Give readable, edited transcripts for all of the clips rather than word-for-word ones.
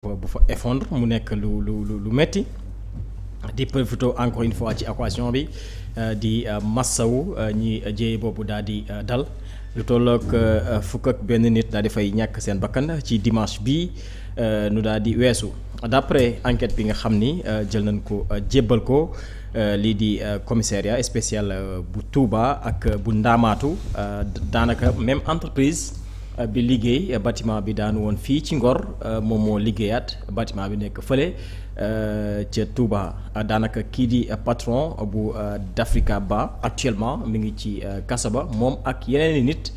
bu fa effondre mu nekk lu metti di profité encore une fois ci occasion bi di massawu ñi jéey boobu daal di dal lu tolloog fukk ak benn nit daal di fay ñàkk seen bakkan ci dimanche bi nu daal di weesu d'après enquête bi nga xam ni jël nañ ko jébbal ko lii di commissariat spécial bu Touba ak bu Ndaamaatu daanaka même entreprise bi liggéey bâtiment bi daanu woon fii ci Ngor moom moo liggéeyaat bâtiment bi nekk fële ca Touba daanaka kii di patron bu d'Africa Ba actuellement mi ngi ci kaso ba moom ak yeneen i nit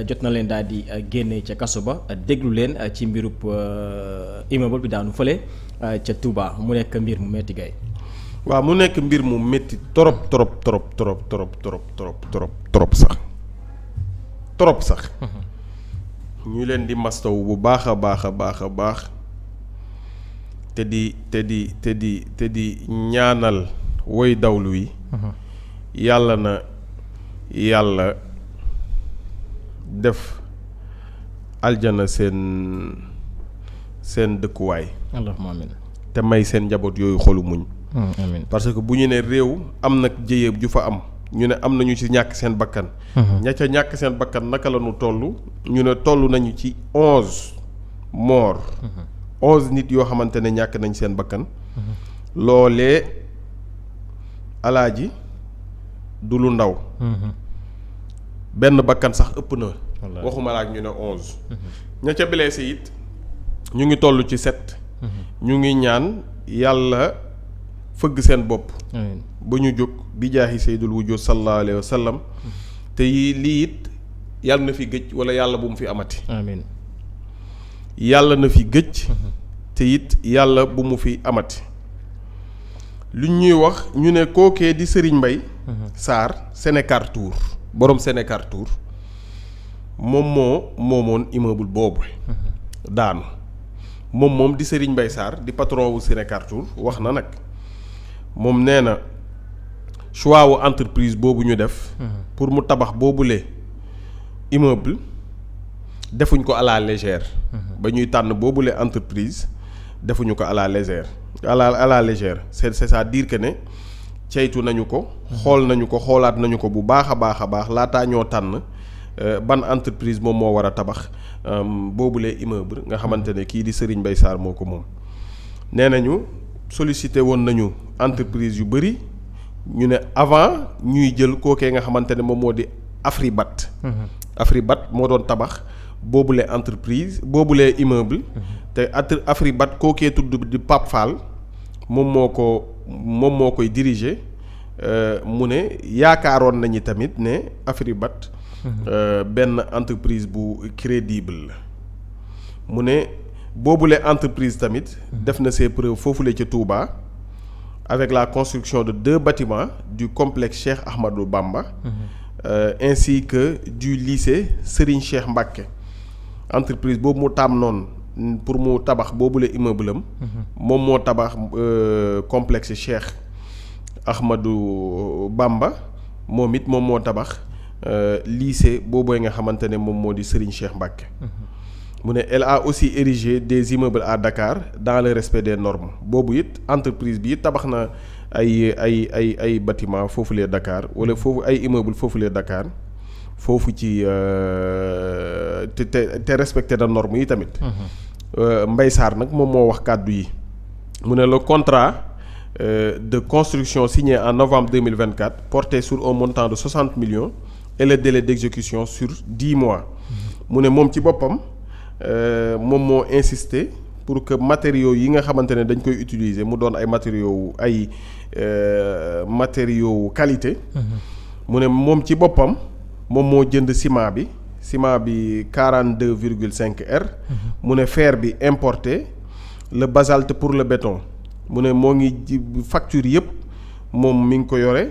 jot na leen daal di génne ca kaso ba déglu leen ci mbirub immeuble bi daanu fële ca Touba mu nekk mbir mu metti gay waaw mu nekk mbir mu metti trop sax ñu leen di mastaw bu baax a baax te di ñaanal woy dawlu yi yàlla na yàlla def aljana seen dëkkuwaay allahumma amiin te may seen njaboot yooyu xolu muñ amiin parce que bu ñu ne réew am nag jëye ju fa am ñu ne am nañu ci ñàkk seen bakkan ña ca ñàkk seen bakkan naka la ñu toll ñu ne toll nañu ci 11 morts 11 nit yoo xamante ne ñàkk nañ seen bakkan loolee alaaji du lu ndaw benn bakkan sax ëpp na waxuma la ak ñu ne 11 ña ca blessé it ñu ngi toll ci 7 ñu ngi ñaan yàlla fëgg seen bopp ba ñu jóg bi jaahi sayyidul wujud sallallahu alayhi wa sallam te lii it yàlla na fi gëj wala yàlla bu mu fi amati amiin yàlla na fi gëj te it yàlla bu mu fi amati lu ñuy wax ñu ne kookee di Serigne Mbaye Sarr Sénécartour borom Sénécartour moom moo moomoon immeuble boobu daanu moom di Serigne Mbaye Sarr di patron wu Sénécartour wax na nag moom nee na choix wu entreprise boobu ñu def pour mu tabax boobule immeuble defuñ ko à la légère ba ñuy tànn boobule entreprise defuñu ko à la légère à la légère c'est-à-dire que ne ceytu nañu ko xool nañu ko xoolaat nañu ko bu baax a baax laataa ñoo tànn ban entreprise moom moo war a tabax boobule immeuble nga xamante ne kii di Serigne Mbaye Sarr moo ko moom nee nañu sollicité woon nañu entreprise yu bëri ñu ne avant ñuy jël kookee nga xamante ne moom moo di Afribat Afribat moo doon tabax boobule entreprise boobule immeuble te Afribat kookee tudd di Pape Fall moom moo koy diriger mu ne yaakaaroon nañu tamit ne Afribat benn entreprise bu crédible la mu ne boobule entreprise tamit def na ses preuves foofule ca Touba avec la construction de 2 bâtiments du complexe Cheikh Ahmadou Bamba ainsi que du lycée Serigne Cheikh Mbacké entreprise boobu mu taam noonu pour mu tabax boobule immeuble am moom moo tabax complexe Cheikh Ahmadou Bamba moom moo tabax lycée boobooy nga xamante ne moom moo di Serigne Cheikh Mbacké mu ne elle a aussi érigé des immeubles à Dakar dans le respect des normes boobu it entreprise bi it tabax na ay bâtiment foofulee Dakar wala foofu ay immeuble foofulee Dakar foofu ci te respecté na normes yi tamit Mbaye Sarr nag moom moo wax kàddu yi mu ne le contrat de construction signé en novembre 2024 porté sur un montant de 60 millions et le délai d'exécution sur 10 mois mu ne moom ci boppam moom moo insister pour que matériaux yi nga xamante ne dañ koy utiliser mu doon ay matériaux qualité mu ne moom ci boppam moom moo jënd ciment bi 42,5 R mu ne fer bi importé le basalte pour le béton mu ne moo ngi facture yëpp moom mi ngi ko yore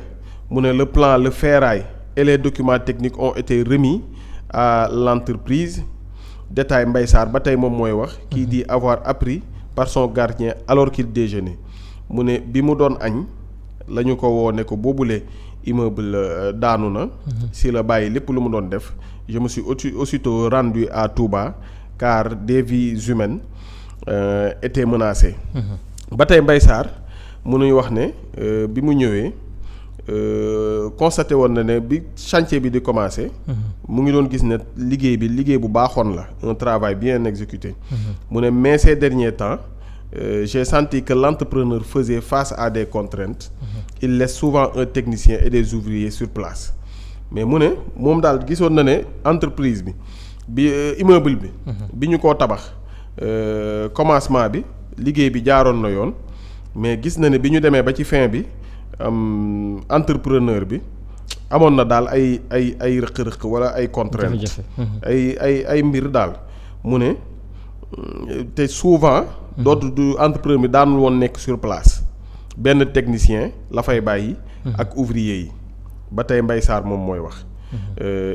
mu ne le plan le ferraille et les documents techniques ont été remis à l'entreprise détail Mbaye Sarr ba tey moom mooy wax kii di avoir appris par son gardien alors qu'il déjeunait mu ne bi mu doon añ la ñu ko woo ne ko boobule immeuble daanu na si la bàyyi lépp lu mu doon def je me suis aussitôt rendu à Touba car des vies humaines était menacé. ba tey Mbaye Sarr mënuy wax ne bi mu ñëwee constaté woon na ne bi chantier bi di commencer. mu ngi doon gis ne liggéey bu baaxoon la un travail bien exécuté. mu ne mais ces derniers temps j'ai senti que l'entrepreneur faisait face à des contraintes. Il laisse souvent un technicien et des ouvriers sur place. mais mu ne moom daal gisoon na ne entreprise bi immeuble bi. bi ñu koo tabax commencement bi liggéey bi jaaroon na yoon mais gis na ne bi ñu demee ba ci fin bi entrepreneur bi amoon na daal ay rëq-rëq wala ay contraintes. ay mbir daal mu ne te souvent. dootu du entrepreneur bi daanul woon nekk sur place benn technicien la fay bàyyi. ak ouvrier yi. ba tey Mbaye Sarr moom mooy wax.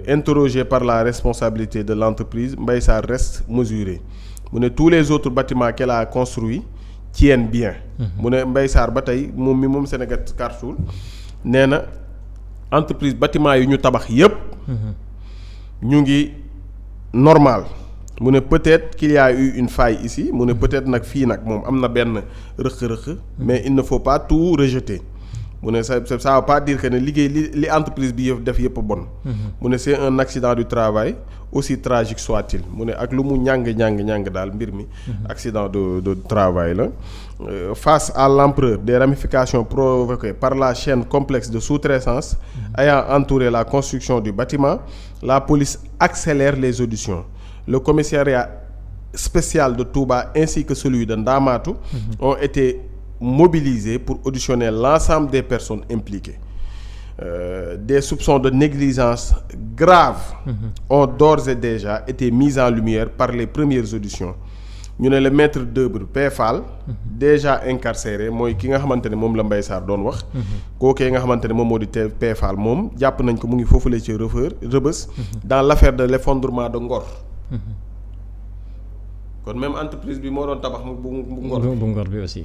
Interrogé par la responsabilité de l'entreprise Mbaye Sarr reste mesuré mu ne tous les autres bâtiments qu'elle a construits tiennent bien. mu ne Mbaye Sarr ba tey moom Sénégal Carrefour nee na entreprise bâtiment yu ñu tabax yépp ñu ngi normal. mu ne peut-être qu'il y a eu une faille ici mu ne peut-être nag fii nag moom am na benn rëq-rëq. mais il ne faut pas tout rejeter. mu ne ça veut pas dire que ne liggéey li entreprise bi def yëpp bon. mu ne c'est un accident du travail aussi tragique soit-il mu ne ak lu mu ñàng daal mbir mi. accident de travail la. Face à l'ampleur des ramifications provoquées par la chaîne complexe de sous-traitance ayant entouré la construction du bâtiment, la police accélère les auditions. Le commissariat spécial de Touba ainsi que celui de Ndamatou ont été mobilisés pour auditionner l'ensemble des personnes impliquées. Des soupçons de négligence grave ont d'ores et déjà été mis en lumière par les premières auditions. ñu ne le maître d'œuvre Péfal déjà incarcéré mooy ki nga xamante ne moom la Mbaye Sarr doon wax. kookee nga xamante ne moom moo di Péfal moom jàpp nañ ko mu ngi foofule ci Rebeuss dans l'affaire de l'effondrement de Ngor. kon même entreprise bi moo doon tabax bu Ngor bi aussi.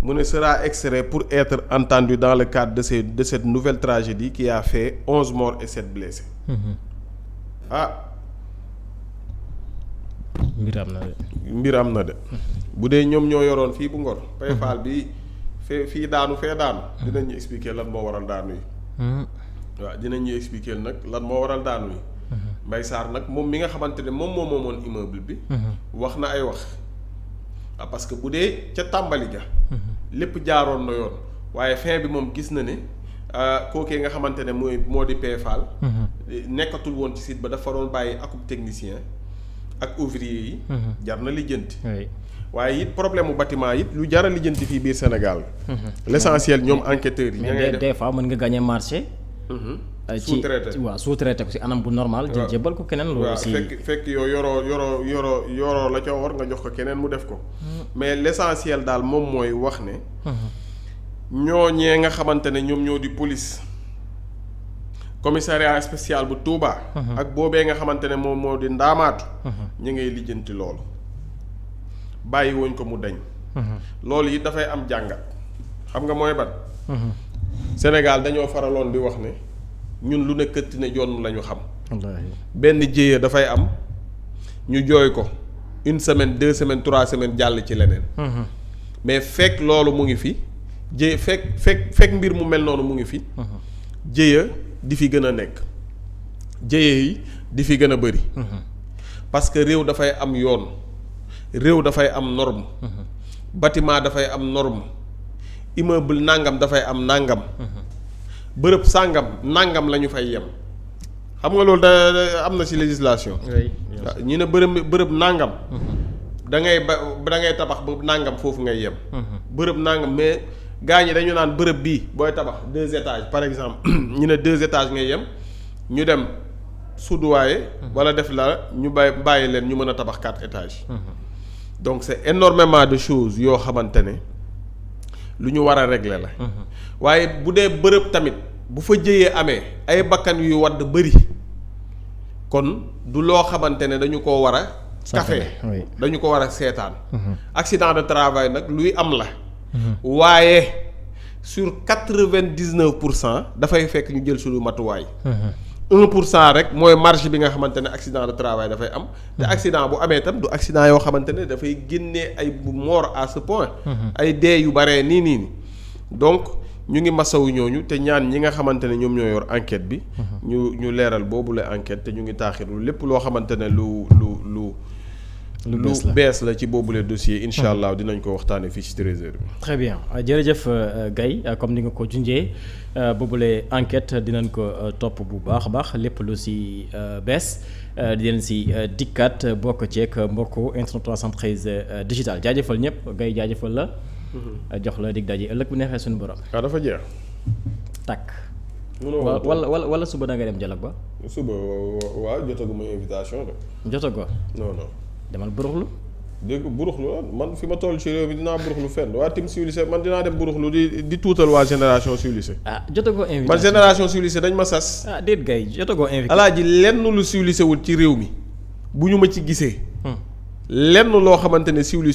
mu ne sera extrait pour être entendu dans le cadre de cette nouvelle tragédie qui a fait 11 morts et 7 blessés. mbir am na de. bu dee ñoom ñoo yoroon fii bu Ngor. Péfal bi fee daanu. dinañ ñu expliquer lan moo waral daanu yi. waaw dinañ ñu expliquer nag lan moo waral daanu yi. Mbaye Sarr nag moom mi nga xamante ne moom moo moomoon immeuble bi. wax na ay wax. parce que bu dee ca tàmbali ga. lépp jaaroon na yoon waaye fin bi moom gis na ne kookee nga xamante ne moo di Péfal. nekkatul woon ci site ba dafa doon bàyyi akub technicien. ak ouvrier yi. jar na lijjanti. waaye it problème mu bâtiment it lu jar a lijjanti fii biir Sénégal. l'essentiel ñoom enquêteurs yi. mais des fois mën nga gagner marché. sous-traité sous-traité ko ci anam bu normal. waaw jëbal ko keneen loolu aussi. fekk yow yoroo la ca war nga jox ko keneen mu def ko. mais l'essentiel daal moom mooy wax ne. ñooñee nga xamante ne ñoom ñoo di police. commissariat spécial bu Touba. ak boobee nga xamante ne moom moo di Ndaamaatu. ñu ngay lijjanti loolu. bàyyi woñ ko mu dañ. loolu it dafay am jàngat. xam nga mooy ban. Sénégal dañoo faraloon di wax ne ñun lu ne këtti ne jonn la ñu xam. benn jéeya dafay am ñu jooy ko 1 semaine 2 semaines 3 semaines jàll ci leneen. mais fekk loolu mu ngi fi fekk mbir mu mel noonu mu ngi fi. jéeya di fi gën a nekk jéye yi di fi gën a bëri. parce que réew dafay am yoon réew dafay am norme. bâtiment dafay am norme immeuble nangam dafay am nangam. bërëb sàngam nangam la ñu fay yem. xam nga loolu da am na ci législation. ñu ne bërëb nangam. da ngay tabax ba nangam foofu ngay yem. bërëb nangam mais. gaa ñi dañu naan bërëb bii booy tabax 2 étages par exemple ñu ne 2 étages ngay yem ñu dem suduwaaye wala def la ñu bàyyi leen ñu mën a tabax 4 étages. donc c'est énormément de choses yoo xamante ne lu ñu war a régler la. waaye bu dee bërëb tamit bu fa jëyee amee ay bakkan yu wadd bëri kon du loo xamante ne dañu ko war a. kafe dañu ko war a seetaan. accident de travail nag luy am la. waaye sur 99% dafay fekk ñu jël suñu matuwaay. 1% rek mooy marge bi nga xamante ne accident de travail dafay am. te accident bu amee tam du accident yoo xamante ne dafay génnee ay mort à ce point. ay dee yu baree nii donc ñu ngi masawu ñooñu te ñaan ñi nga xamante ne ñoom ñoo yor enquête bi. ñu leeral boobu la enquête te ñu ngi taaxirlu lépp loo xamante ne lu bees la ci boobule dossier incha allah dinañ ko waxtaanee fii ci 13h bi. très bien jërëjëf Gaye comme ni nga ko junjee boobule enquête dinañ ko topp bu baax a baax lépp lu si bees di leen si dikkaat bokk ceeg mbokku internet 313 digital jaajëfal ñëpp Gaye jaajëfal la. jox la dig daje ëllëg bu neexee suñu borom. dafa jeex. takk. wala suba da nga dem dialogue ba. suba waaw jotaguma invitation de. jotagoo. non. demal buruxlu. dégg buruxlu man fi ma toll ci réew mi dinaa buruxlu fenn waa tim civilisé man dinaa dem buruxlu di tuutal waa génération civilisé. jotagoo invitation man génération civilisé dañ ma sas. déet Gaye jotagoo invitation. alaaji lenn lu civilisé wul ci réew mi bu ñu ma ci gisee. lenn loo xamante ne civilisé.